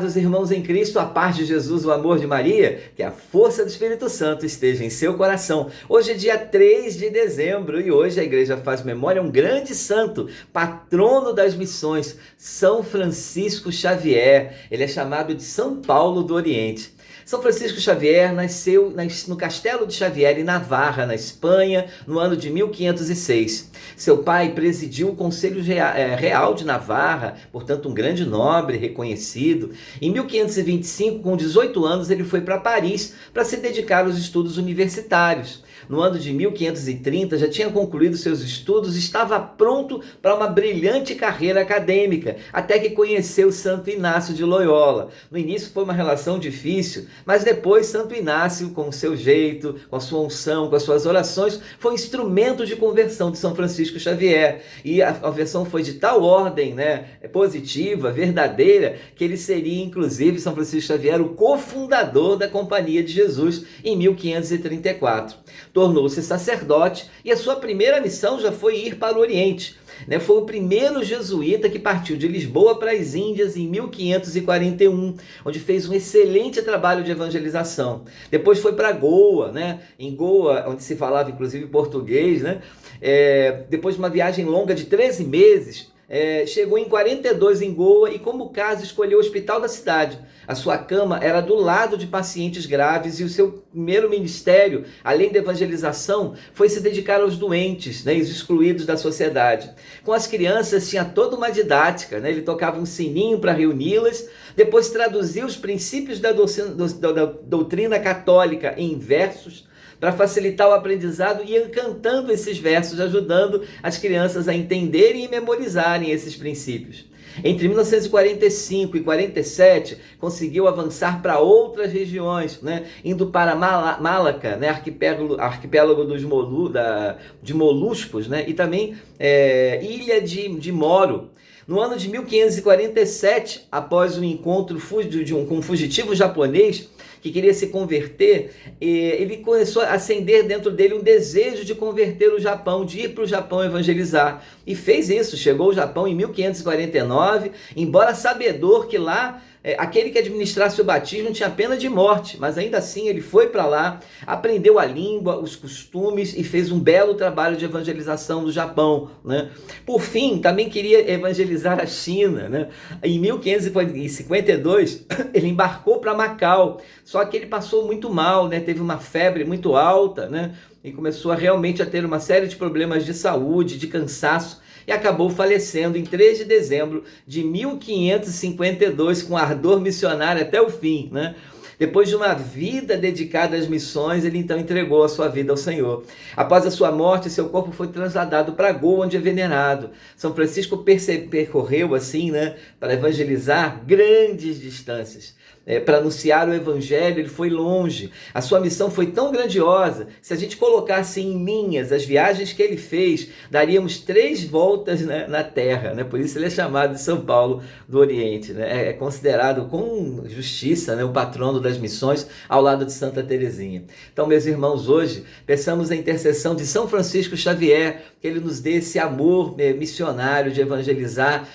Amados irmãos em Cristo, a paz de Jesus, o amor de Maria, que a força do Espírito Santo esteja em seu coração. Hoje é dia 3 de dezembro e hoje a igreja faz memória a um grande santo, patrono das missões, São Francisco Xavier. Ele é chamado de São Paulo do Oriente. São Francisco Xavier nasceu no Castelo de Xavier, em Navarra, na Espanha, no ano de 1506. Seu pai presidiu o Conselho Real de Navarra, portanto um grande nobre reconhecido. Em 1525, com 18 anos, ele foi para Paris para se dedicar aos estudos universitários. No ano de 1530, já tinha concluído seus estudos e estava pronto para uma brilhante carreira acadêmica, até que conheceu Santo Inácio de Loyola. No início foi uma relação difícil, mas depois Santo Inácio, com o seu jeito, com a sua unção, com as suas orações, foi instrumento de conversão de São Francisco Xavier. E a conversão foi de tal ordem, positiva, verdadeira, que ele seria, inclusive, São Francisco Xavier, o cofundador da Companhia de Jesus em 1534. Tornou-se sacerdote e a sua primeira missão já foi ir para o Oriente. Foi o primeiro jesuíta que partiu de Lisboa para as Índias em 1541, onde fez um excelente trabalho de evangelização. Depois foi para Goa, em Goa, onde se falava inclusive português, depois de uma viagem longa de 13 meses, chegou em 42 em Goa e, como casa, escolheu o hospital da cidade. A sua cama era do lado de pacientes graves e o seu primeiro ministério, além da evangelização, foi se dedicar aos doentes, os excluídos da sociedade. Com as crianças tinha toda uma didática, ele tocava um sininho para reuni-las, depois traduzia os princípios da doutrina católica em versos, para facilitar o aprendizado, e cantando esses versos, ajudando as crianças a entenderem e memorizarem esses princípios. Entre 1945 e 47, conseguiu avançar para outras regiões, indo para Malaca, arquipélago de Moluscos, e também ilha de Moro. No ano de 1547, após um encontro com um fugitivo japonês que queria se converter, ele começou a acender dentro dele um desejo de converter o Japão, de ir para o Japão evangelizar. E fez isso, chegou ao Japão em 1549, embora sabedor que lá aquele que administrasse o batismo tinha pena de morte, mas ainda assim ele foi para lá, aprendeu a língua, os costumes e fez um belo trabalho de evangelização do Japão. Por fim, também queria evangelizar a China. Em 1552, ele embarcou para Macau, só que ele passou muito mal, teve uma febre muito alta, e começou realmente a ter uma série de problemas de saúde, de cansaço, e acabou falecendo em 3 de dezembro de 1552, com ardor missionário até o fim. Depois de uma vida dedicada às missões, ele então entregou a sua vida ao Senhor. Após a sua morte, seu corpo foi trasladado para Goa, onde é venerado. São Francisco percorreu assim, para evangelizar grandes distâncias. Para anunciar o evangelho, ele foi longe. A sua missão foi tão grandiosa, se a gente colocasse em linhas as viagens que ele fez, daríamos 3 voltas na Terra. Por isso ele é chamado de São Paulo do Oriente. É considerado com justiça o patrono das missões, ao lado de Santa Teresinha. Então, meus irmãos, hoje peçamos a intercessão de São Francisco Xavier, que ele nos dê esse amor missionário de evangelizar,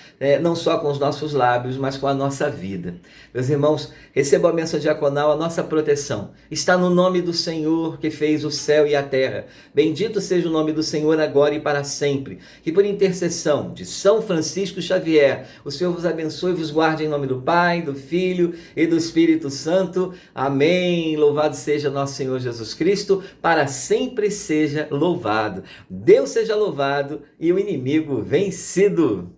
não só com os nossos lábios, mas com a nossa vida. Meus irmãos, recebam a bênção diaconal, a nossa proteção. Está no nome do Senhor, que fez o céu e a terra. Bendito seja o nome do Senhor agora e para sempre. Que por intercessão de São Francisco Xavier, o Senhor vos abençoe e vos guarde em nome do Pai, do Filho e do Espírito Santo. Amém. Louvado seja nosso Senhor Jesus Cristo, para sempre seja louvado. Deus seja louvado e o inimigo vencido.